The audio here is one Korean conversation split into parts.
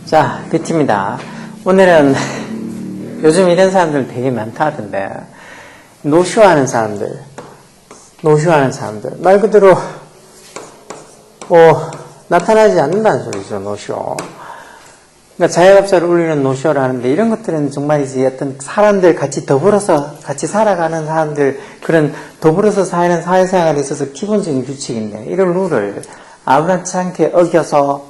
자, 뷰티입니다. 오늘은 요즘 이런 사람들 되게 많다던데, 노쇼하는 사람들, 말 그대로 나타나지 않는다는 소리죠. 노쇼. 그러니까 자영업자를 울리는 노쇼를 하는데, 이런 것들은 정말이지 어떤 사람들 같이 더불어서 같이 살아가는 사람들, 그런 더불어서 사는 사회생활에 있어서 기본적인 규칙인데, 이런 룰을 아무렇지 않게 어겨서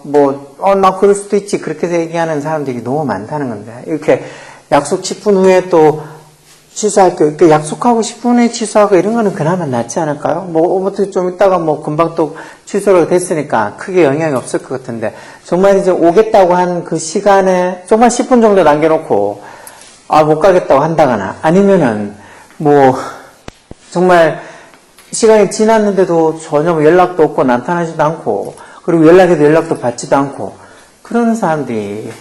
나 그럴 수도 있지, 그렇게 얘기하는 사람들이 너무 많다는 건데, 이렇게 약속 10분 후에 또 취소할게요. 이렇게 약속하고 10분 후에 취소하고 이런 거는 그나마 낫지 않을까요? 어떻게 좀 있다가 금방 또 취소가 됐으니까 크게 영향이 없을 것 같은데, 정말 이제 오겠다고 한 그 시간에 정말 10분 정도 남겨놓고, 못 가겠다고 한다거나, 아니면은, 정말 시간이 지났는데도 전혀 연락도 없고 나타나지도 않고, 그리고 연락해도 연락도 받지도 않고, 그런 사람들이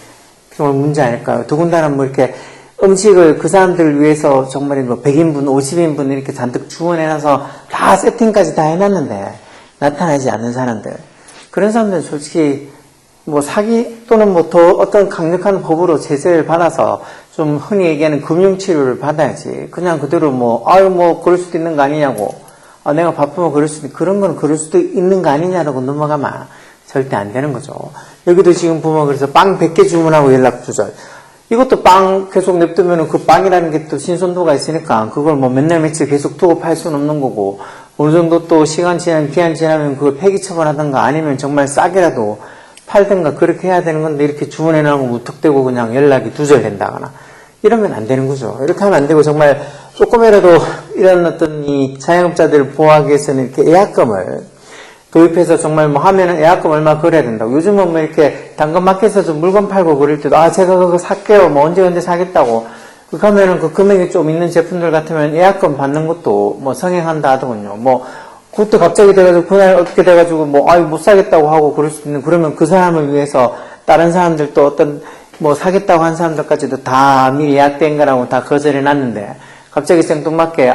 정말 문제 아닐까요? 더군다나 이렇게 음식을 그 사람들을 위해서 정말 100인분, 50인분 이렇게 잔뜩 주문해놔서 다 세팅까지 다 해놨는데 나타나지 않는 사람들. 그런 사람들은 솔직히 사기 또는 더 어떤 강력한 법으로 제재를 받아서 좀 흔히 얘기하는 금융치료를 받아야지. 그냥 그대로 그럴 수도 있는 거 아니냐고. 내가 바쁘면 그런 건 그럴 수도 있는 거 아니냐라고 넘어가면 절대 안 되는 거죠. 여기도 지금 보면 그래서 빵 100개 주문하고 연락 두절. 이것도 빵 계속 냅두면 그 빵이라는 게 또 신선도가 있으니까 그걸 맨날 며칠 계속 두고 팔 수는 없는 거고, 어느 정도 또 기한 지나면 그걸 폐기 처분하든가 아니면 정말 싸게라도 팔든가 그렇게 해야 되는 건데, 이렇게 주문해놓고 무턱대고 그냥 연락이 두절된다거나 이러면 안 되는 거죠. 이렇게 하면 안 되고, 정말 조금이라도 이런 어떤 이 자영업자들을 보호하기 위해서는 이렇게 예약금을 도입해서 정말 하면은 예약금 얼마 그래야 된다고. 요즘은 이렇게 당근마켓에서 물건 팔고 그럴 때도 제가 그거 살게요. 언제 사겠다고. 그렇게 하면은 그 금액이 좀 있는 제품들 같으면 예약금 받는 것도 성행한다 하더군요. 그것도 갑자기 돼가지고 그날 어떻게 돼가지고 못 사겠다고 하고 그럴 수도 있는, 그러면 그 사람을 위해서 다른 사람들도 어떤 사겠다고 한 사람들까지도 다 미리 예약된 거라고 다 거절해 놨는데 갑자기 생뚱맞게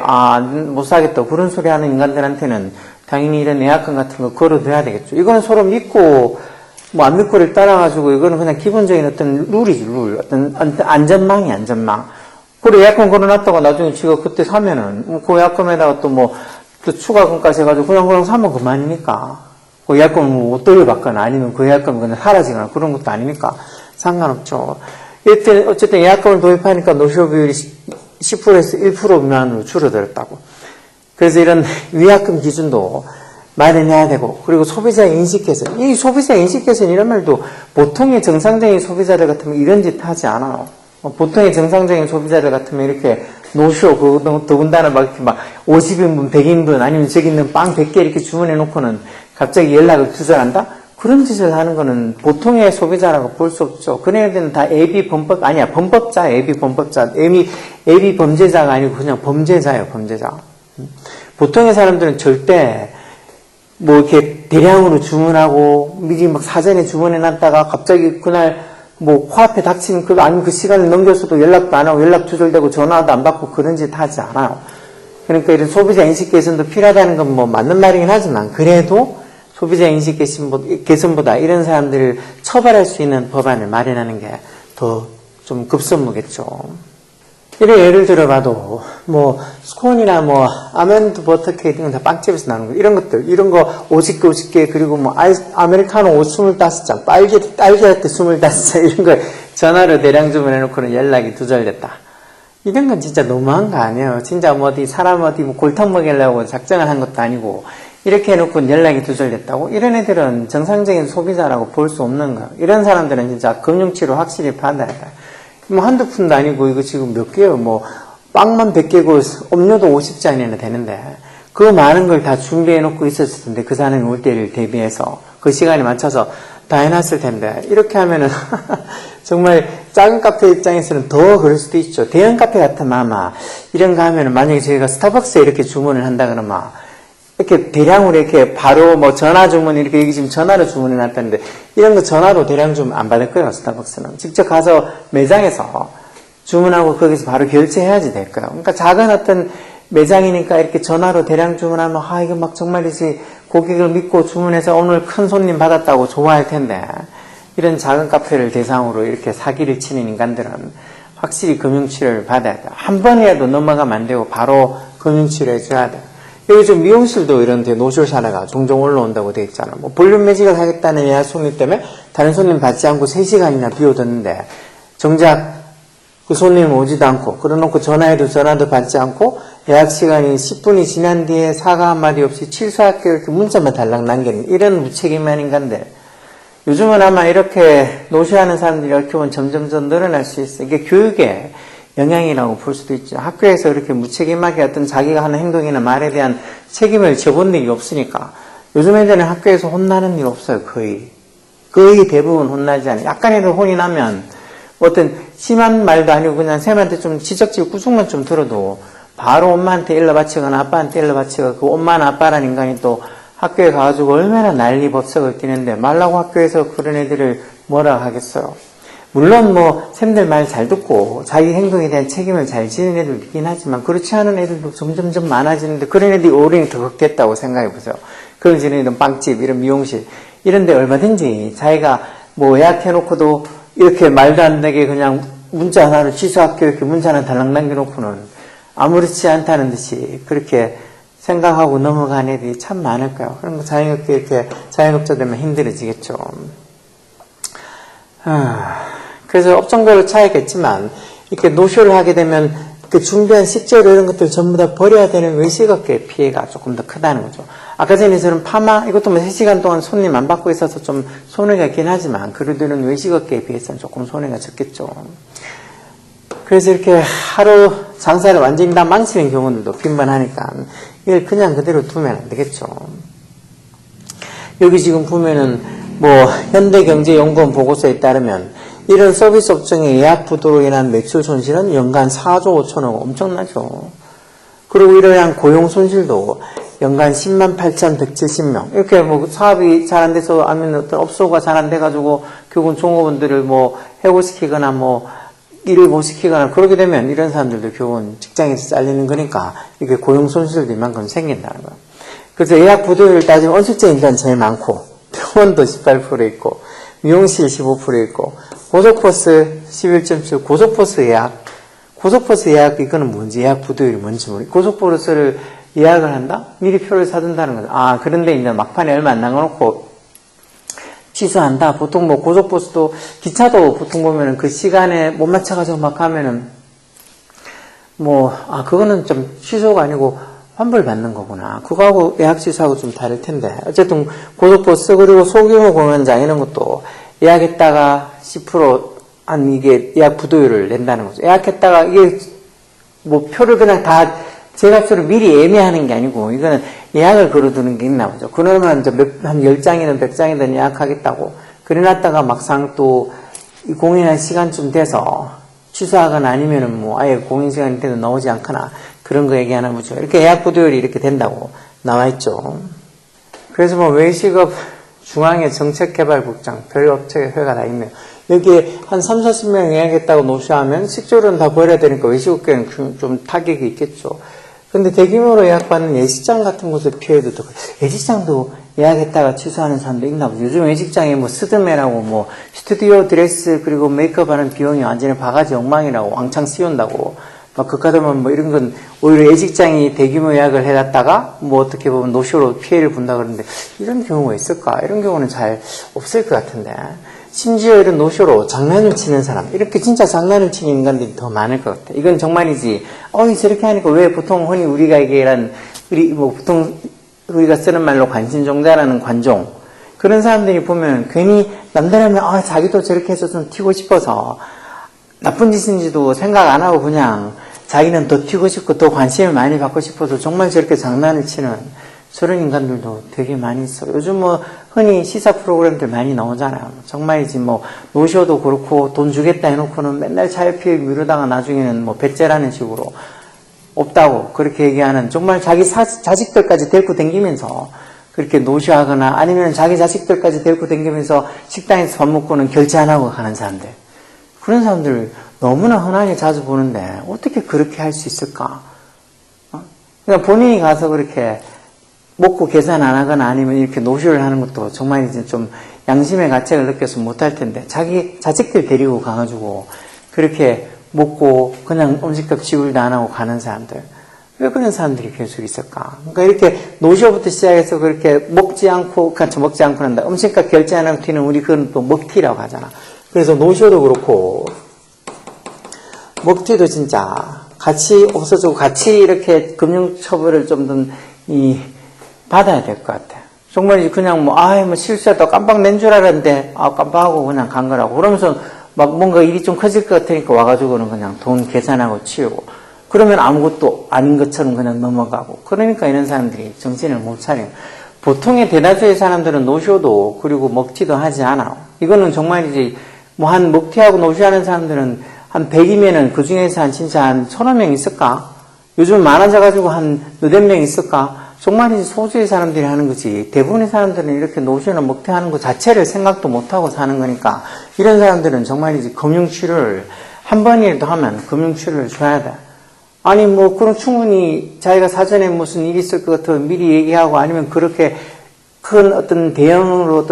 못 사겠다고 그런 소리 하는 인간들한테는 당연히 이런 예약금 같은 거 걸어둬야 되겠죠. 이거는 서로 믿고 안 믿고를 따라가지고, 이거는 그냥 기본적인 어떤 룰이지, 룰. 어떤 안전망이 안전망. 그래, 예약금 걸어놨다가 나중에 지가 그때 사면은 그 예약금에다가 또 추가금까지 해가지고 그냥 사면 그만이니까. 그 예약금을 못 돌려받거나 아니면 그 예약금이 그냥 사라지거나 그런 것도 아니니까 상관없죠. 이때 어쨌든 예약금을 도입하니까 노쇼 비율이 10%에서 1% 미만으로 줄어들었다고. 그래서 이런 위약금 기준도 마련해야 되고, 그리고 소비자 인식 개선. 이 소비자 인식 개선 이런 말도 보통의 정상적인 소비자들 같으면 이런 짓 하지 않아요. 보통의 정상적인 소비자들 같으면 이렇게 노쇼, 더군다나 이렇게 50인분, 100인분, 아니면 저기 있는 빵 100개 이렇게 주문해 놓고는 갑자기 연락을 두절한다? 그런 짓을 하는 거는 보통의 소비자라고 볼 수 없죠. 그네들은 다 범법자, 예비 범죄자가 아니고 그냥 범죄자예요, 범죄자. 보통의 사람들은 절대 이렇게 대량으로 주문하고 미리 사전에 주문해 놨다가 갑자기 그날 코앞에 닥친 아니면 그 시간을 넘겨서도 연락도 안 하고 연락 두절되고 전화도 안 받고 그런 짓 하지 않아요. 그러니까 이런 소비자 인식 개선도 필요하다는 건 맞는 말이긴 하지만, 그래도 소비자 인식 개선보다 이런 사람들을 처벌할 수 있는 법안을 마련하는 게 더 좀 급선무겠죠. 이런 예를 들어봐도 스콘이나 아몬드 버터 케이크 이런 거 다 빵집에서 나오는 거, 이런 거 50개 그리고 아메리카노 25잔, 딸기라떼 25잔 이런 거 전화로 대량 주문해놓고는 연락이 두절됐다. 이런 건 진짜 너무한 거 아니에요. 진짜 사람 골탕 먹이려고 작정을 한 것도 아니고 이렇게 해놓고 연락이 두절됐다고? 이런 애들은 정상적인 소비자라고 볼 수 없는 거예요. 이런 사람들은 진짜 금융치료 확실히 받아야 돼. 한두 푼도 아니고 이거 지금 몇 개요? 빵만 100개고 음료도 50잔이나 되는데 그 많은 걸 다 준비해놓고 있었을 텐데, 그 사람이 올 때를 대비해서 그 시간에 맞춰서 다 해놨을 텐데, 이렇게 하면은 정말 작은 카페 입장에서는 더 그럴 수도 있죠. 대형 카페 같으면 아마 이런 거 하면은, 만약에 저희가 스타벅스에 이렇게 주문을 한다 그러면 이렇게 대량으로 이렇게 바로 전화 주문, 이렇게 여기 지금 전화로 주문해 놨다는데, 이런 거 전화로 대량 주문 안 받을 거예요, 스타벅스는. 직접 가서 매장에서 주문하고 거기서 바로 결제해야지 될 거예요. 그러니까 작은 어떤 매장이니까 이렇게 전화로 대량 주문하면, 이거 정말이지 고객을 믿고 주문해서 오늘 큰 손님 받았다고 좋아할 텐데, 이런 작은 카페를 대상으로 이렇게 사기를 치는 인간들은 확실히 금융치료를 받아야 돼요. 한 번이라도 넘어가면 안 되고 바로 금융치료 해줘야 돼요. 여기 좀 미용실도 이런 데 노쇼 사례가 종종 올라온다고 돼 있잖아요. 뭐 볼륨 매직을 하겠다는 예약 손님 때문에 다른 손님 받지 않고 3시간이나 비워뒀는데 정작 그 손님 오지도 않고 그러놓고 전화해도 전화도 받지 않고 예약 시간이 10분이 지난 뒤에 사과 한마디 없이 취소할게요 이렇게 문자만 달랑 남기는 이런 무책임한 인간들. 요즘은 아마 이렇게 노쇼하는 사람들이 이렇게 보면 점점점 늘어날 수 있어요. 이게 교육의 영향이라고 볼 수도 있죠. 학교에서 이렇게 무책임하게 어떤 자기가 하는 행동이나 말에 대한 책임을 져본 일이 없으니까 요즘 애들은 학교에서 혼나는 일 없어요. 거의 대부분 혼나지 않아요. 약간이라도 혼이 나면 어떤 심한 말도 아니고 그냥 쌤한테 좀 지적질 구속만 좀 들어도 바로 엄마한테 일러 바치거나 아빠한테 일러 바치고 그 엄마나 아빠라는 인간이 또 학교에 가가지고 얼마나 난리 법석을 띠는데 말라고 학교에서 그런 애들을 뭐라 하겠어요. 물론 뭐 쌤들 말 잘 듣고 자기 행동에 대한 책임을 잘 지는 애들도 있긴 하지만 그렇지 않은 애들도 점점점 많아지는데 그런 애들이 오히려 더 걷겠다고 생각해 보세요. 그런 이런 빵집, 이런 미용실 이런 데 얼마든지 자기가 뭐 예약해놓고도 이렇게 말도 안 되게 그냥 문자 하나를 취소할게요 이렇게 문자 하나 달랑 남겨놓고는 아무렇지 않다는 듯이 그렇게 생각하고 넘어간 애들이 참 많을 거예요. 그런 거 자영업계 이렇게 자영업자 되면 힘들어지겠죠. 그래서 업종별로 차이겠지만 이렇게 노쇼를 하게 되면 그 준비한 식재료 이런 것들 전부 다 버려야 되는 외식업계의 피해가 조금 더 크다는 거죠. 아까 전에 저는 파마 이것도 뭐 3시간 동안 손님 안 받고 있어서 좀 손해가 있긴 하지만 그래도 외식업계에 비해서는 조금 손해가 적겠죠. 그래서 이렇게 하루 장사를 완전히 다 망치는 경우들도 빈번하니까 이걸 그냥 그대로 두면 안 되겠죠. 여기 지금 보면은 뭐 현대경제연구원 보고서에 따르면 이런 서비스 업종의 예약 부도로 인한 매출 손실은 연간 4조 5천억 엄청나죠. 그리고 이러한 고용 손실도 연간 10만 8,170명 이렇게 뭐 사업이 잘 안 돼서 아니면 어떤 업소가 잘 안 돼가지고 결국은 종업원들을 뭐 해고시키거나 뭐 일을 못 시키거나 그러게 되면 이런 사람들도 결국은 직장에서 잘리는 거니까 이게 고용 손실도 이만큼 생긴다는 거예요. 그래서 예약 부도율을 따지면 언식제 인간 제일 많고 병원도 18% 있고 미용실 15% 있고 고속버스 11.7 고속버스 예약 이거는 뭔지 예약 부도율이 뭔지 모르겠어요. 고속버스를 예약을 한다? 미리 표를 사둔다는 거죠. 그런데 이제 막판에 얼마 안 남겨놓고 취소한다. 보통 뭐 고속버스도 기차도 보통 보면은 그 시간에 못 맞춰가지고 막 하면은 그거는 좀 취소가 아니고 환불받는 거구나. 그거하고 예약 취소하고 좀 다를 텐데 어쨌든 고속버스 그리고 소규모 공연장 이런 것도 예약했다가 10% 이게 예약 부도율을 낸다는 거죠. 예약했다가 이게 뭐 표를 그냥 다 제 값으로 미리 예매하는 게 아니고 이거는 예약을 걸어두는 게 있나 보죠. 그러면 이제 한 10장이든 100장이든 예약하겠다고 그래놨다가 막상 또 공연할 시간쯤 돼서 취소하거나 아니면은 뭐 아예 공연 시간이 돼도 나오지 않거나 그런 거 얘기하나 보죠. 이렇게 예약 부도율이 이렇게 된다고 나와 있죠. 그래서 뭐 외식업 중앙의 정책개발국장 별 업체회가 다 있네요. 여기에 한 3, 40명 예약했다고 노쇼하면 식재료는 다 버려야 되니까 외식업계는 좀 타격이 있겠죠. 근데 대규모로 예약받는 예식장 같은 곳의 피해도 더 예식장도 예약했다가 취소하는 사람도 있나 보죠. 요즘 예식장에 뭐 스드메라고 뭐 스튜디오 드레스 그리고 메이크업 하는 비용이 완전히 바가지 엉망이라고 왕창 씌운다고 막 그까더만 뭐 이런 건 오히려 예식장이 대규모 예약을 해놨다가 뭐 어떻게 보면 노쇼로 피해를 본다 그러는데 이런 경우가 있을까? 이런 경우는 잘 없을 것 같은데 심지어 이런 노쇼로 장난을 치는 사람 이렇게 진짜 장난을 치는 인간들이 더 많을 것 같아. 이건 정말이지 저렇게 하니까 왜 보통 흔히 우리가 얘기한 보통 우리가 쓰는 말로 관심종자라는 관종 그런 사람들이 보면 괜히 남들하면 자기도 저렇게 해서 좀 튀고 싶어서 나쁜 짓인지도 생각 안 하고 그냥 자기는 더 튀고 싶고 더 관심을 많이 받고 싶어서 정말 저렇게 장난을 치는 저런 인간들도 되게 많이 있어요. 요즘 뭐 흔히 시사 프로그램들 많이 나오잖아요. 정말이지 뭐 노쇼도 그렇고 돈 주겠다 해놓고는 맨날 차일피일 미루다가 나중에는 뭐 배째라는 식으로 없다고 그렇게 얘기하는 정말 자기 자식들까지 데리고 다니면서 그렇게 노쇼하거나 아니면 자기 자식들까지 데리고 다니면서 식당에서 밥 먹고는 결제 안 하고 가는 사람들 그런 사람들 너무나 흔하게 자주 보는데 어떻게 그렇게 할 수 있을까? 그러니까 본인이 가서 그렇게 먹고 계산 안 하거나 아니면 이렇게 노쇼를 하는 것도 정말 이제 좀 양심의 가책을 느껴서 못할 텐데 자기 자식들 데리고 가가지고 그렇게 먹고 그냥 음식값 지불도 안 하고 가는 사람들, 왜 그런 사람들이 계속 있을까? 그러니까 이렇게 노쇼부터 시작해서 그렇게 먹지 않고 한다. 음식값 결제 안 하고 튀는 우리 그건 또 먹튀라고 하잖아. 그래서 노쇼도 그렇고 먹튀도 진짜 같이 없어지고 같이 이렇게 금융처벌을 좀 더 받아야 될 것 같아. 정말 그냥 뭐 실수했다 깜빡 낸 줄 알았는데 깜빡하고 그냥 간 거라고. 그러면서 막 뭔가 일이 좀 커질 것 같으니까 와가지고는 그냥 돈 계산하고 치우고, 그러면 아무것도 아닌 것처럼 그냥 넘어가고. 그러니까 이런 사람들이 정신을 못 차려요. 보통의 대다수의 사람들은 노쇼도 그리고 먹튀도 하지 않아. 이거는 정말이지 한 먹튀하고 노쇼하는 사람들은 한 100이면은 그 중에서 진짜 한 1000명 있을까? 요즘 많아져가지고 한 너댓 명 있을까? 정말이지 소수의 사람들이 하는 거지. 대부분의 사람들은 이렇게 노쇼나 먹튀하는 것 자체를 생각도 못하고 사는 거니까, 이런 사람들은 정말이지 금융치료를 한 번이라도 하면 금융치료를 줘야 돼. 아니 그럼 충분히 자기가 사전에 무슨 일이 있을 것 같아 미리 얘기하고, 아니면 그렇게 큰 어떤 대형으로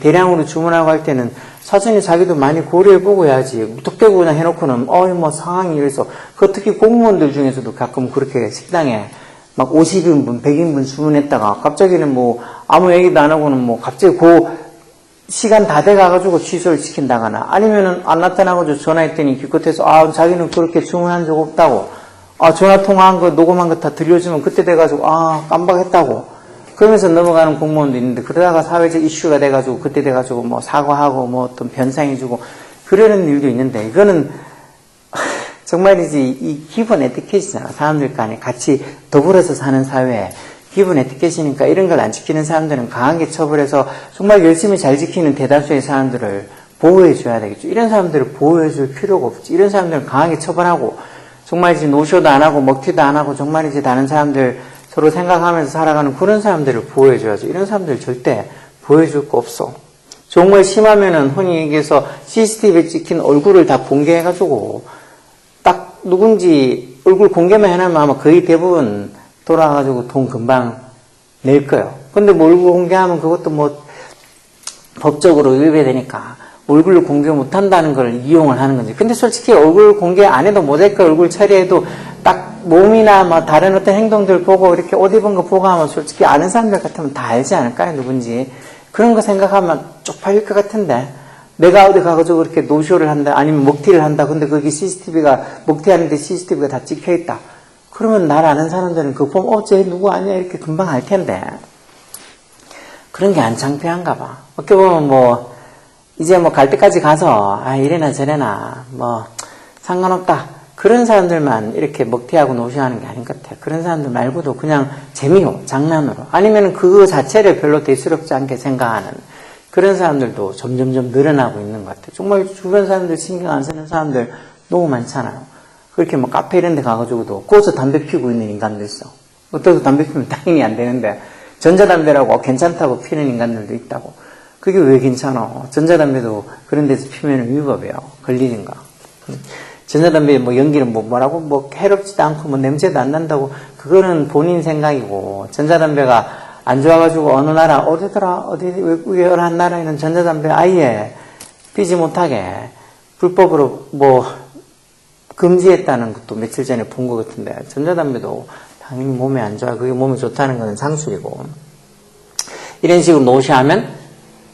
대량으로 주문하고 할 때는 사전에 자기도 많이 고려해보고 해야지. 무턱대고 그냥 해놓고는 상황이 이래서. 특히 공무원들 중에서도 가끔 그렇게 식당에 막 50인분, 100인분 주문했다가 갑자기는 아무 얘기도 안 하고는 갑자기 시간 다 돼가가지고 취소를 시킨다거나, 아니면은 안 나타나가지고 전화했더니 기껏해서 자기는 그렇게 주문한 적 없다고, 전화 통화한 거 녹음한 거 다 들려주면 그때 돼가지고 깜빡했다고 그러면서 넘어가는 공무원도 있는데, 그러다가 사회적 이슈가 돼가지고 그때 돼가지고 사과하고 어떤 변상해주고 그러는 일도 있는데, 이거는 정말이지 이 기본 에티켓이잖아. 사람들 간에 같이 더불어서 사는 사회에 기본 에티켓이니까, 이런 걸 안 지키는 사람들은 강하게 처벌해서 정말 열심히 잘 지키는 대다수의 사람들을 보호해줘야 되겠죠. 이런 사람들을 보호해줄 필요가 없지. 이런 사람들은 강하게 처벌하고, 정말이지 노쇼도 안 하고 먹튀도 안 하고 정말이지 다른 사람들 서로 생각하면서 살아가는 그런 사람들을 보호해줘야죠. 이런 사람들 절대 보호해줄 거 없어. 정말 심하면은 흔히 얘기해서 CCTV에 찍힌 얼굴을 다 공개해가지고 딱 누군지 얼굴 공개만 해놓으면 아마 거의 대부분 돌아가가지고 돈 금방 낼 거예요. 근데 얼굴 공개하면 그것도 법적으로 위배되니까 얼굴을 공개 못한다는 걸 이용을 하는 거지. 근데 솔직히 얼굴 공개 안 해도 모자이크 얼굴 처리해도 딱 몸이나 다른 어떤 행동들 보고 이렇게 옷 입은 거 보고 하면 솔직히 아는 사람들 같으면 다 알지 않을까요? 누군지. 그런 거 생각하면 쪽팔릴 것 같은데. 내가 어디 가가지고 이렇게 노쇼를 한다, 아니면 먹튀를 한다. 근데 거기 먹튀하는데 CCTV가 다 찍혀있다. 그러면 날 아는 사람들은 그거 보면, 쟤 누구 아니야? 이렇게 금방 알 텐데. 그런 게 안 창피한가 봐. 어떻게 보면 이제 갈 때까지 가서, 이래나 저래나, 상관없다. 그런 사람들만 이렇게 먹튀하고 노쇼하는 게 아닌 것 같아요. 그런 사람들 말고도 그냥 재미로, 장난으로, 아니면 그거 자체를 별로 대수롭지 않게 생각하는 그런 사람들도 점점점 늘어나고 있는 것 같아요. 정말 주변 사람들 신경 안 쓰는 사람들 너무 많잖아요. 그렇게 카페 이런 데 가가지고도 거기서 담배 피우고 있는 인간도 있어. 어떻게 담배 피우면 당연히 안 되는데 전자담배라고 괜찮다고 피는 인간들도 있다고. 그게 왜 괜찮아? 전자담배도 그런 데서 피우면 위법이에요. 걸리는가. 전자담배 연기는 뭐라고 해롭지도 않고 냄새도 안 난다고, 그거는 본인 생각이고, 전자담배가 안 좋아가지고 어느 나라, 어디 외국의 한 나라에는 전자담배 아예 피지 못하게 불법으로 금지했다는 것도 며칠 전에 본 것 같은데, 전자담배도 당연히 몸에 안 좋아. 그게 몸에 좋다는 건 상술이고. 이런 식으로 노쇼하면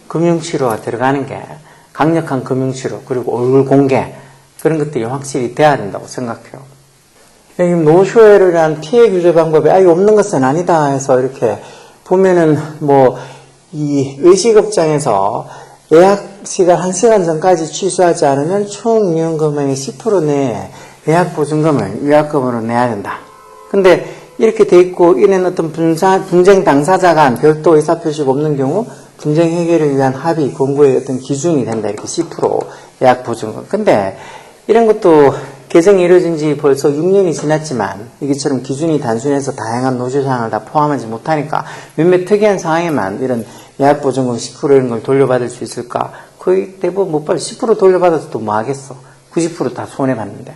금융치료가 들어가는 게, 강력한 금융치료, 그리고 얼굴 공개, 그런 것들이 확실히 돼야 된다고 생각해요. 노쇼에 대한 피해 규제 방법이 없는 것은 아니다 해서 이렇게 보면은 이 외식업장에서 예약 시간 1시간 전까지 취소하지 않으면 총 이용 금액의 10% 내에 예약 보증금을 위약금으로 내야 된다. 근데 이렇게 돼 있고, 이는 어떤 분쟁 당사자 간 별도 의사표시가 없는 경우 분쟁 해결을 위한 합의 공고의 어떤 기준이 된다. 이렇게 10% 예약 보증금. 근데 이런 것도 개정이 이루어진 지 벌써 6년이 지났지만 이것처럼 기준이 단순해서 다양한 노쇼 사항을 다 포함하지 못하니까 몇몇 특이한 상황에만 이런 예약보증금 10% 이런 걸 돌려받을 수 있을까? 거의 대부분 못 받아. 10% 돌려받아서 또 뭐 하겠어? 90% 다 손해봤는데.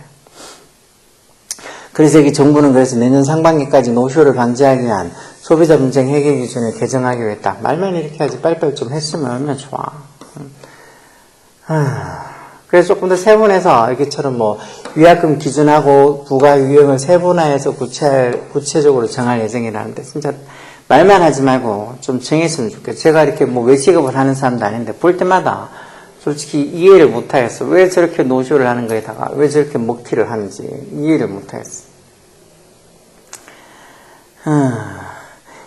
그래서 여기 정부는 그래서 내년 상반기까지 노쇼를 방지하기 위한 소비자 분쟁 해결 기준을 개정하기로 했다. 말만 이렇게 하지 빨리빨리 좀 했으면 얼마나 좋아. 그래서 조금 더 세분해서 이렇게처럼 뭐 위약금 기준하고 부과 유형을 세분화해서 구체적으로 정할 예정이라는데 진짜 말만 하지 말고 좀 정했으면 좋겠어요. 제가 이렇게 뭐 외식업을 하는 사람도 아닌데 볼 때마다 솔직히 이해를 못하겠어. 왜 저렇게 노쇼를 하는 거에다가 왜 저렇게 먹튀를 하는지 이해를 못하겠어.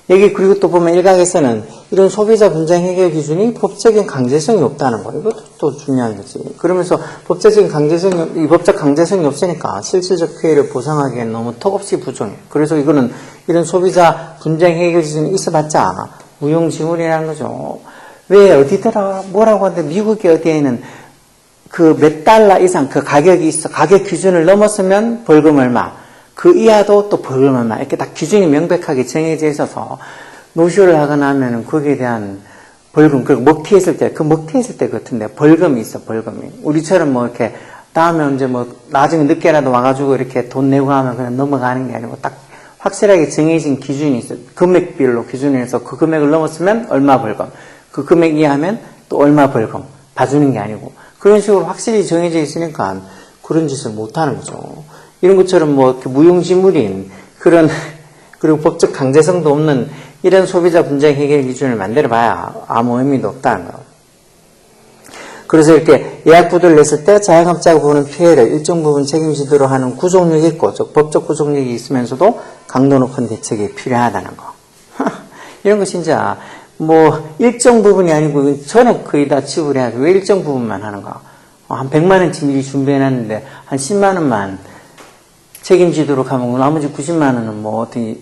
여기 그리고 또 보면 일각에서는 이런 소비자 분쟁 해결 기준이 법적인 강제성이 없다는 거. 이것도 또 중요한 거지. 그러면서 법적 강제성이 없으니까 실질적 피해를 보상하기엔 너무 턱없이 부족해. 그래서 이거는 이런 소비자 분쟁 해결 기준이 있어봤자 무용지물이라는 거죠. 왜 어디더라 뭐라고 하는데 미국의 어디에는 그 몇 달러 이상 그 가격이 있어. 가격 기준을 넘었으면 벌금 얼마. 그 이하도 또 벌금 얼마. 이렇게 딱 기준이 명백하게 정해져 있어서 노쇼를 하거나 하면은 거기에 대한 벌금, 그리고 먹튀했을 때 같은데 벌금이 있어, 벌금이. 우리처럼 뭐 이렇게 다음에 언제 뭐 나중에 늦게라도 와가지고 이렇게 돈 내고 하면 그냥 넘어가는 게 아니고 딱 확실하게 정해진 기준이 있어. 금액별로 기준을 해서 그 금액을 넘었으면 얼마 벌금. 그 금액 이하면 또 얼마 벌금. 봐주는 게 아니고. 그런 식으로 확실히 정해져 있으니까 그런 짓을 못 하는 거죠. 이런 것처럼 뭐 이렇게 무용지물인 그런, 그리고 법적 강제성도 없는 이런 소비자 분쟁 해결 기준을 만들어봐야 아무 의미도 없다는 거. 그래서 이렇게 예약부도를 냈을 때 자영업자가 보는 피해를 일정 부분 책임지도록 하는 구속력이 있고, 즉 법적 구속력이 있으면서도 강도 높은 대책이 필요하다는 거. 이런 거 진짜 뭐 일정 부분이 아니고 전액 거의 다 지불해야지 왜 일정 부분만 하는가. 한 100만 원치 미리 준비해놨는데 한 10만 원만 책임지도록 하면 나머지 90만 원은 뭐 어떻게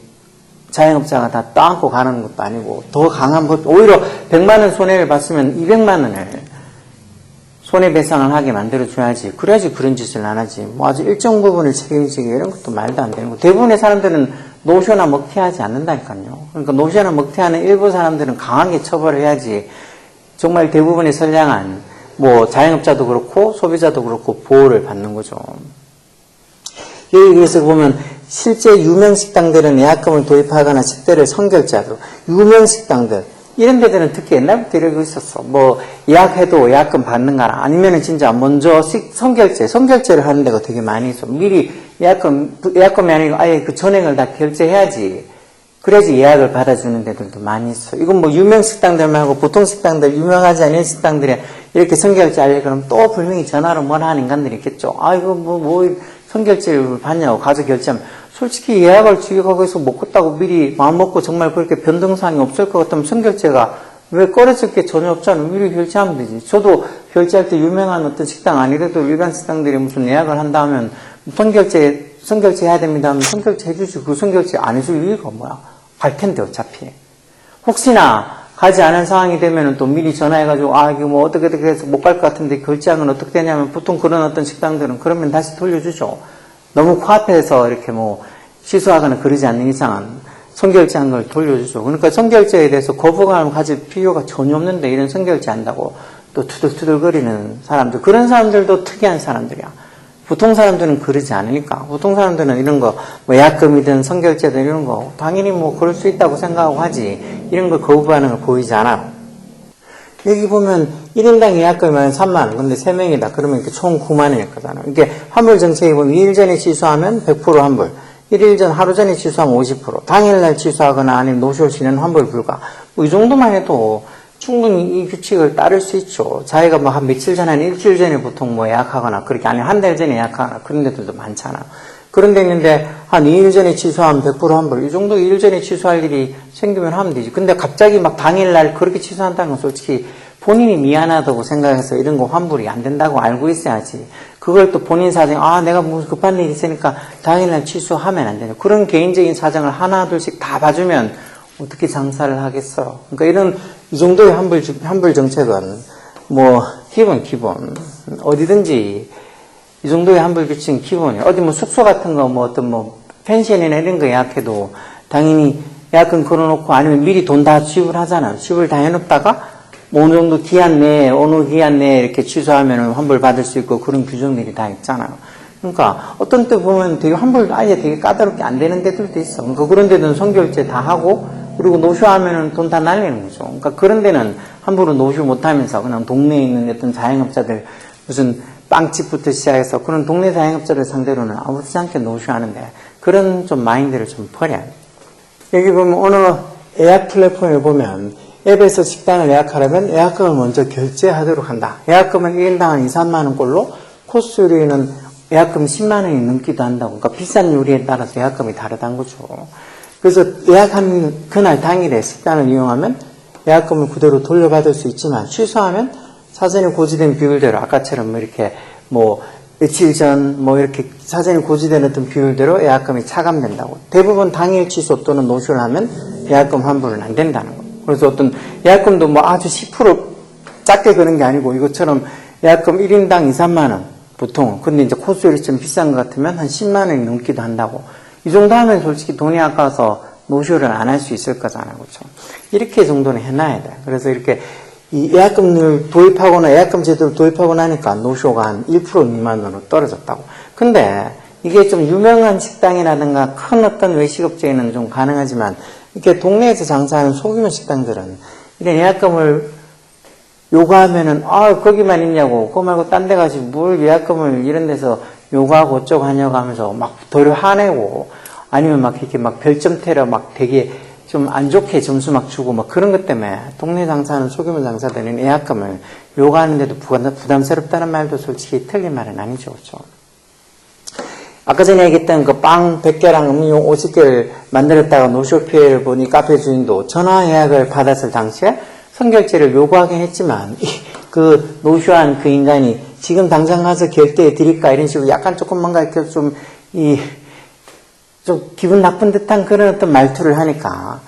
자영업자가 다 떠안고 가는 것도 아니고 더 강한 법, 오히려 100만 원 손해를 봤으면 200만 원을 손해배상을 하게 만들어줘야지. 그래야지 그런 짓을 안 하지. 뭐 아주 일정 부분을 책임지게 이런 것도 말도 안 되는 거. 대부분의 사람들은 노쇼나 먹튀하지 않는다니까요. 그러니까 노쇼나 먹튀하는 일부 사람들은 강하게 처벌해야지 정말 대부분의 선량한 뭐 자영업자도 그렇고 소비자도 그렇고 보호를 받는 거죠. 여기에서 보면 실제 유명 식당들은 예약금을 도입하거나 식대를 선결제하도록. 유명 식당들 이런 데들은 특히 옛날부터 이러고 있었어. 뭐 예약해도 예약금 받는가라. 아니면은 진짜 먼저 선결제를 하는 데가 되게 많이 있어. 미리 예약금이 아니고 아예 그 전액을 다 결제해야지. 그래야지 예약을 받아주는 데들도 많이 있어. 이건 뭐 유명 식당들 말고 보통 식당들, 유명하지 않은 식당들이 이렇게 선결제 하려고 그러면 또 분명히 전화로 뭐라 하는 인간들이 있겠죠. 아, 이거 뭐 선결제를 받냐고 가서 결제하면. 솔직히 예약을 지역하고 해서 먹겠다고 미리 마음먹고 정말 그렇게 변동사항이 없을 것 같으면 선결제가 왜 꺼려질 게 전혀 없잖아. 미리 결제하면 되지. 저도 결제할 때 유명한 어떤 식당 아니래도 일반 식당들이 무슨 예약을 한다면 선결제 해야 됩니다 하면 선결제 해주지. 그 선결제 안 해줄 이유가 뭐야. 갈 텐데 어차피. 혹시나 가지 않은 상황이 되면은 또 미리 전화해가지고 아 이거 뭐 어떻게 해서 못 갈 것 같은데 결제하면 어떻게 되냐면 보통 그런 어떤 식당들은 그러면 다시 돌려주죠. 너무 코앞에서 이렇게 뭐 취소하거나 그러지 않는 이상은 선결제한 걸 돌려주죠. 그러니까 선결제에 대해서 거부감을 가질 필요가 전혀 없는데 이런 선결제 한다고 또 투덜투덜거리는 사람들, 그런 사람들도 특이한 사람들이야. 보통 사람들은 그러지 않으니까. 보통 사람들은 이런 거, 뭐 예약금이든 선결제든 이런 거 당연히 뭐 그럴 수 있다고 생각하고 하지. 이런 걸 거부 반응을 보이지 않아. 여기 보면 1인당 예약금이 3만원. 근데 3명이다. 그러면 이렇게 총 9만원일 거잖아. 이게 환불 정책에 보면 2일 전에 취소하면 100% 환불. 1일 전, 하루 전에 취소하면 50%. 당일날 취소하거나 아니면 노쇼 시는 환불 불가. 뭐 이 정도만 해도 충분히 이 규칙을 따를 수 있죠. 자기가 뭐 한 며칠 전에, 한 일주일 전에 보통 뭐 예약하거나, 그렇게 아니면 한 달 전에 예약하거나, 그런 데들도 많잖아. 그런 데 있는데, 한 2일 전에 취소하면 100% 환불. 이 정도 2일 전에 취소할 일이 생기면 하면 되지. 근데 갑자기 막 당일날 그렇게 취소한다는 건 솔직히 본인이 미안하다고 생각해서 이런 거 환불이 안 된다고 알고 있어야지. 그걸 또 본인 사정, 아, 내가 무슨 급한 일이 있으니까 당일날 취소하면 안 되냐. 그런 개인적인 사정을 하나, 둘씩 다 봐주면 어떻게 장사를 하겠어. 그러니까 이런, 이 정도의 환불 정책은 뭐, 기본. 어디든지 이 정도의 환불 규칙은 기본이에요. 어디 뭐 숙소 같은 거, 뭐 어떤 뭐, 펜션이나 이런 거 예약해도 당연히 예약금 걸어놓고 아니면 미리 돈 다 지불하잖아요. 지불 다 해놓다가 뭐 어느 정도 기한 내에, 어느 기한 내에 이렇게 취소하면 환불 받을 수 있고 그런 규정들이 다 있잖아요. 그러니까 어떤 때 보면 되게 환불 아예 되게 까다롭게 안 되는 데들도 있어. 그러니까 그런 데는 선결제 다 하고 그리고 노쇼하면은 돈 다 날리는 거죠. 그러니까 그런 데는 함부로 노쇼 못하면서 그냥 동네에 있는 어떤 자영업자들 무슨 빵집부터 시작해서 그런 동네 자영업자들 상대로는 아무렇지 않게 노쇼하는데 그런 좀 마인드를 좀 버려야 돼요. 여기 보면 어느 예약 플랫폼에 보면 앱에서 식당을 예약하려면 예약금을 먼저 결제하도록 한다. 예약금은 1인당 한 2, 3만 원꼴로 코스 요리는 예약금 10만 원이 넘기도 한다고. 그러니까 비싼 요리에 따라서 예약금이 다르다는 거죠. 그래서 예약한 그날 당일에 식단을 이용하면 예약금을 그대로 돌려받을 수 있지만 취소하면 사전에 고지된 비율대로 아까처럼 뭐 이렇게 뭐 며칠 전 뭐 이렇게 사전에 고지된 어떤 비율대로 예약금이 차감된다고. 대부분 당일 취소 또는 노쇼를 하면 예약금 환불은 안 된다는 거예요. 그래서 어떤 예약금도 뭐 아주 10% 작게 그런 게 아니고 이것처럼 예약금 1인당 2, 3만 원 보통. 근데 이제 코스요리 좀 비싼 것 같으면 한 10만 원이 넘기도 한다고. 이 정도 하면 솔직히 돈이 아까워서 노쇼를 안 할 수 있을 거잖아요. 그렇죠? 이렇게 정도는 해놔야 돼. 그래서 이렇게 이 예약금을 도입하거나 예약금 제도를 도입하고 나니까 노쇼가 한 1% 미만으로 떨어졌다고. 근데 이게 좀 유명한 식당이라든가 큰 어떤 외식업체에는 좀 가능하지만 이렇게 동네에서 장사하는 소규모 식당들은 이런 예약금을 요구하면은 거기만 있냐고 그거 말고 딴 데 가지 뭘 예약금을 이런 데서 요구하고 어쩌고 하냐고 하면서 막 도를 화내고 아니면 막 이렇게 막 별점 테러 막 되게 좀 안 좋게 점수 막 주고 막 그런 것 때문에 동네 장사하는 소규모 장사들은 예약금을 요구하는데도 부담스럽다는 말도 솔직히 틀린 말은 아니죠. 그렇죠? 아까 전에 얘기했던 그 빵 100개랑 음료 50개를 만들었다가 노쇼 피해를 보니 카페 주인도 전화 예약을 받았을 당시에 선결제를 요구하긴 했지만 그 노쇼한 그 인간이 지금 당장 가서 결제해 드릴까 이런 식으로 약간 조금 뭔가 이렇게 좀 기분 나쁜 듯한 그런 어떤 말투를 하니까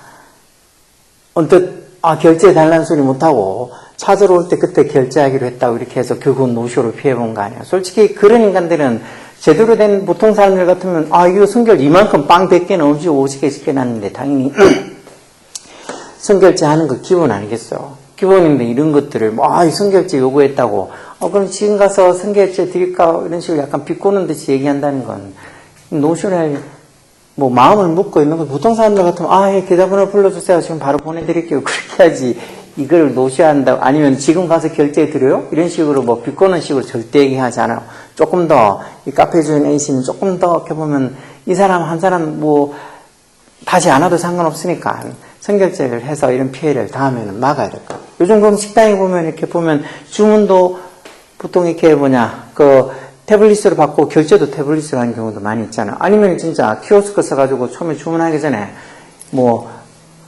언뜻 결제해 달라는 소리 못하고 찾으러 올 때 그때 결제하기로 했다고 이렇게 해서 결국은 노쇼를 피해본 거 아니야. 솔직히 그런 인간들은 제대로 된 보통 사람들 같으면 이거 선결 이만큼 빵 100개는 없지 50개 시켜놨는데 당연히 선결제 하는 거 기본 아니겠어. 기본인데 이런 것들을 이 선결제 요구했다고 그럼 지금 가서 선결제 드릴까 이런 식으로 약간 비꼬는 듯이 얘기한다는 건 노쇼를 뭐 마음을 묻고 있는 거. 보통 사람들 같으면 계좌번호 불러주세요 지금 바로 보내드릴게요 그렇게 하지 이걸 노쇼한다고 아니면 지금 가서 결제해 드려요 이런 식으로 뭐 비꼬는 식으로 절대 얘기하지 않아요. 조금 더 이 카페 주인 A씨는 조금 더 이렇게 보면 이 사람 한 사람 뭐 다시 안 와도 상관없으니까 선결제를 해서 이런 피해를 다음에는 막아야 될 거예요. 요즘 그럼 식당에 보면 이렇게 보면 주문도 보통 이렇게 태블릿으로 받고 결제도 태블릿으로 하는 경우도 많이 있잖아요. 아니면 진짜 키오스크 써가지고 처음에 주문하기 전에 뭐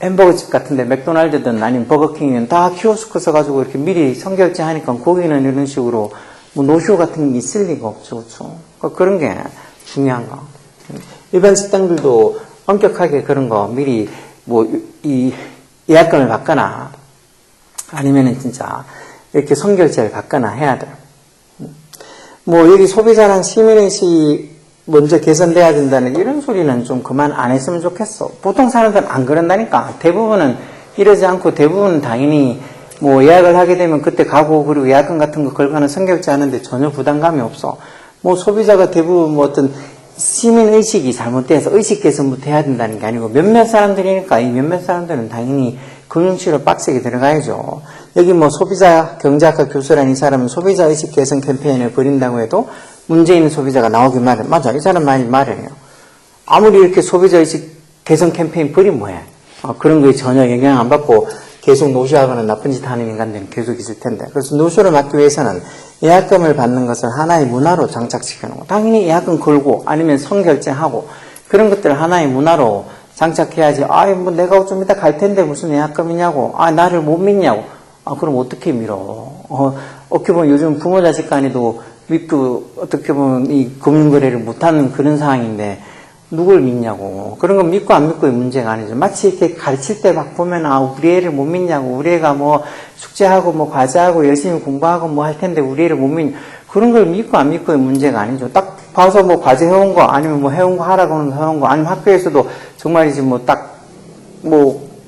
햄버거집 같은데 맥도날드든 아니면 버거킹이든 다 키오스크 써가지고 이렇게 미리 선결제 하니까 거기는 이런 식으로 뭐 노쇼 같은 게 있을 리가 없죠. 그렇죠? 그러니까 그런 게 중요한 거. 일반 식당들도 엄격하게 그런 거 미리 이 예약금을 받거나 아니면은 진짜 이렇게 선결제를 받거나 해야 돼요. 여기 소비자랑 시민의식이 먼저 개선돼야 된다는 이런 소리는 좀 그만 안 했으면 좋겠어. 보통 사람들은 안 그런다니까. 대부분은 이러지 않고 대부분은 당연히 예약을 하게 되면 그때 가고 그리고 예약금 같은 거 걸거나 선결제 하는데 전혀 부담감이 없어. 소비자가 대부분 어떤 시민의식이 잘못돼서 의식 개선부터 해야 된다는 게 아니고 몇몇 사람들이니까 이 몇몇 사람들은 당연히 금융치료 빡세게 들어가야죠. 여기 소비자 경제학과 교수라는 이 사람은 소비자 의식 개선 캠페인을 벌인다고 해도 문제 있는 소비자가 나오기 마련. 맞아. 이 사람 말이 마련이에요. 아무리 이렇게 소비자 의식 개선 캠페인 벌이면 뭐해. 그런 거에 전혀 영향 안 받고 계속 노쇼하거나 나쁜 짓 하는 인간들은 계속 있을 텐데. 그래서 노쇼를 막기 위해서는 예약금을 받는 것을 하나의 문화로 장착시키는 거. 당연히 예약금 걸고 아니면 선결제하고 그런 것들을 하나의 문화로 장착해야지. 내가 좀 이따 갈 텐데 무슨 예약금이냐고. 나를 못 믿냐고. 그럼 어떻게 밀어? 어떻게 보면 요즘 부모 자식 간에도 믿고 어떻게 보면 이 금융거래를 못하는 그런 상황인데 누굴 믿냐고. 그런 건 믿고 안 믿고의 문제가 아니죠. 마치 이렇게 가르칠 때 막 보면 우리 애를 못 믿냐고. 우리 애가 숙제하고 과제하고 열심히 공부하고 할 텐데 우리 애를 못 믿냐. 그런 걸 믿고 안 믿고의 문제가 아니죠. 딱 봐서 과제 해온 거 아니면 해온 거 하라고 하는 거 해온 거 아니면 학교에서도 정말이지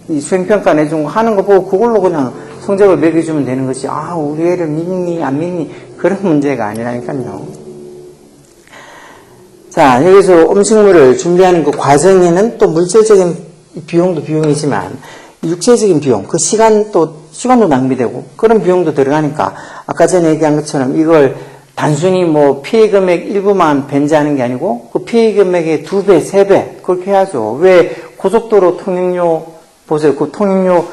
이 수행평가 내준 거 하는 거 보고 그걸로 그냥 성적을 매겨주면 되는 것이 우리 애를 믿니 안 믿니 그런 문제가 아니라니까요. 자, 여기서 음식물을 준비하는 그 과정에는 또 물질적인 비용도 비용이지만 육체적인 비용, 그 시간도 낭비되고 그런 비용도 들어가니까 아까 전에 얘기한 것처럼 이걸 단순히 뭐 피해 금액 일부만 변제하는 게 아니고 그 피해 금액의 2배, 3배 그렇게 해야죠. 왜 고속도로 통행료 보세요. 그 통행료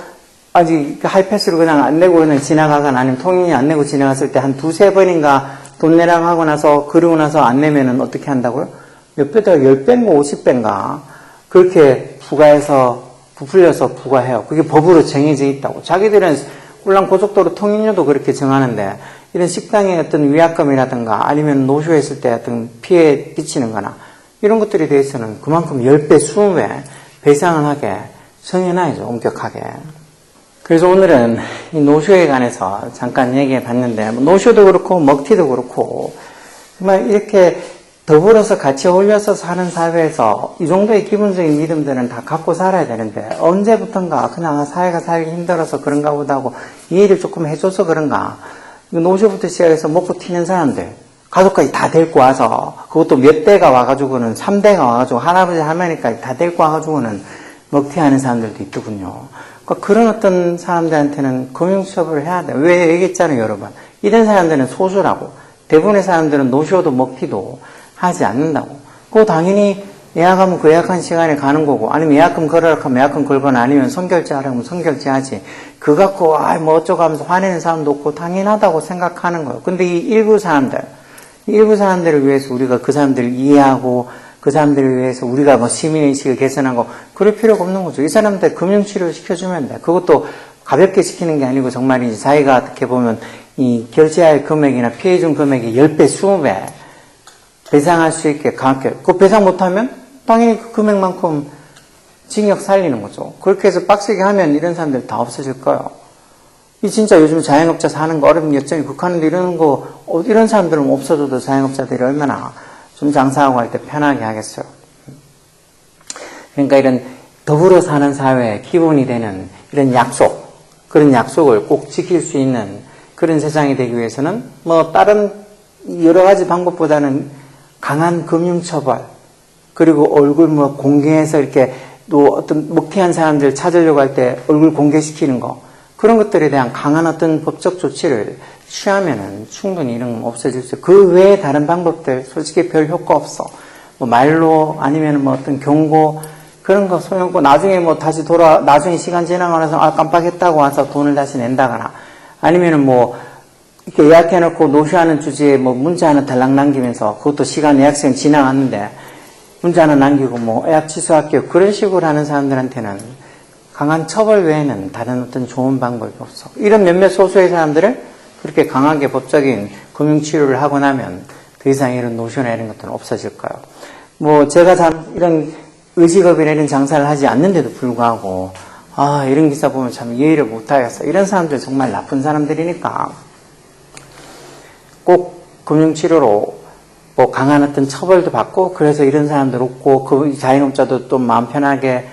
아직 하이패스로 그냥 안 내고 그냥 지나가거나 아니면 통행료 안 내고 지나갔을 때 한 2-3번인가 돈 내라고 하고 나서 그러고 나서 안 내면은 어떻게 한다고요? 몇 배다 10배인가 50배인가 그렇게 부풀려서 부과해요. 그게 법으로 정해져 있다고. 자기들은 물론 고속도로 통행료도 그렇게 정하는데 이런 식당의 어떤 위약금이라든가 아니면 노쇼했을 때 어떤 피해 끼치는 거나 이런 것들에 대해서는 그만큼 10배, 20배 배상을 하게 정해놔야죠. 엄격하게. 그래서 오늘은 이 노쇼에 관해서 잠깐 얘기해 봤는데 노쇼도 그렇고 먹튀도 그렇고 정말 이렇게 더불어서 같이 어울려서 사는 사회에서 이 정도의 기본적인 믿음들은 다 갖고 살아야 되는데 언제부턴가 그냥 사회가 살기 힘들어서 그런가 보다 하고 이해를 조금 해줘서 그런가 노쇼부터 시작해서 먹고 튀는 사람들 가족까지 다 데리고 와서 그것도 몇 대가 와가지고는 3대가 와가지고 할아버지 할머니까지 다 데리고 와가지고는 먹튀하는 사람들도 있더군요. 그러니까 그런 어떤 사람들한테는 금융처벌을 해야 돼요. 왜 얘기했잖아요 여러 번. 이런 사람들은 소수라고 대부분의 사람들은 노쇼도 먹튀도 하지 않는다고. 그거 당연히 예약하면 그 예약한 시간에 가는 거고, 아니면 예약금 걸으라고 하면 예약금 걸거나 아니면 선결제하라고 하면 선결제하지. 그거 갖고, 뭐 어쩌고 하면서 화내는 사람도 없고 당연하다고 생각하는 거예요. 근데 이 일부 사람들을 위해서 우리가 그 사람들을 이해하고, 그 사람들을 위해서 우리가 뭐 시민의식을 개선하고, 그럴 필요가 없는 거죠. 이 사람들 금융치료를 시켜주면 돼. 그것도 가볍게 시키는 게 아니고 정말이지 자기가 어떻게 보면 이 결제할 금액이나 피해준 금액이 10배, 20배, 배상할 수 있게 강하게. 그 배상 못하면 당연히 그 금액만큼 징역 살리는 거죠. 그렇게 해서 빡세게 하면 이런 사람들 다 없어질 거예요. 이 진짜 요즘 자영업자 사는 거 어려운 여건이 극한인데 이런 사람들은 없어져도 자영업자들이 얼마나 좀 장사하고 할 때 편하게 하겠어요. 그러니까 이런 더불어 사는 사회의 기본이 되는 이런 그런 약속을 꼭 지킬 수 있는 그런 세상이 되기 위해서는 뭐 다른 여러 가지 방법보다는 강한 금융처벌, 그리고 얼굴 공개해서 이렇게 또 어떤 먹튀한 사람들 찾으려고 할 때 얼굴 공개시키는 거, 그런 것들에 대한 강한 어떤 법적 조치를 취하면은 충분히 이런 건 없어질 수 있어요. 그 외에 다른 방법들 솔직히 별 효과 없어. 뭐 말로 아니면 뭐 어떤 경고, 그런 거 소용없고 나중에 뭐 다시 나중에 시간 지나고 나서 깜빡했다고 와서 돈을 다시 낸다거나 아니면은 뭐 이렇게 예약해놓고 노쇼하는 주제에 뭐 문자 하나 달랑 남기면서 그것도 예약 시간 지나갔는데 문자 하나 남기고 뭐 예약 취소할게요. 그런 식으로 하는 사람들한테는 강한 처벌 외에는 다른 어떤 좋은 방법이 없어. 이런 몇몇 소수의 사람들을 그렇게 강하게 법적인 금융치료를 하고 나면 더 이상 이런 노쇼나 이런 것들은 없어질 거예요. 뭐 제가 이런 의식업이나 이런 장사를 하지 않는데도 불구하고 이런 기사 보면 참 이해를 못하겠어. 이런 사람들 정말 나쁜 사람들이니까 꼭 금융치료로 뭐 강한 어떤 처벌도 받고 그래서 이런 사람들 없고 그 자영업자도 또 마음 편하게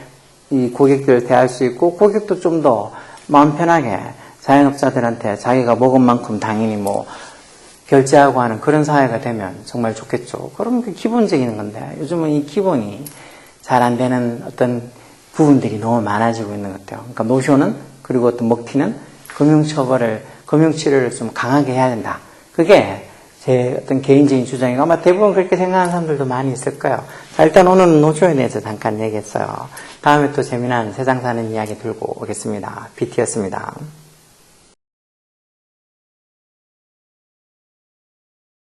이 고객들을 대할 수 있고 고객도 좀 더 마음 편하게 자영업자들한테 자기가 먹은 만큼 당연히 뭐 결제하고 하는 그런 사회가 되면 정말 좋겠죠. 그럼 그 기본적인 건데 요즘은 이 기본이 잘 안 되는 어떤 부분들이 너무 많아지고 있는 것 같아요. 그러니까 노쇼는 그리고 어떤 먹튀는 금융치료를 좀 강하게 해야 된다. 그게 제 어떤 개인적인 주장이고 아마 대부분 그렇게 생각하는 사람들도 많이 있을 거예요. 자, 일단 오늘은 노쇼에 대해서 잠깐 얘기했어요. 다음에 또 재미난 세상 사는 이야기 들고 오겠습니다. BT였습니다.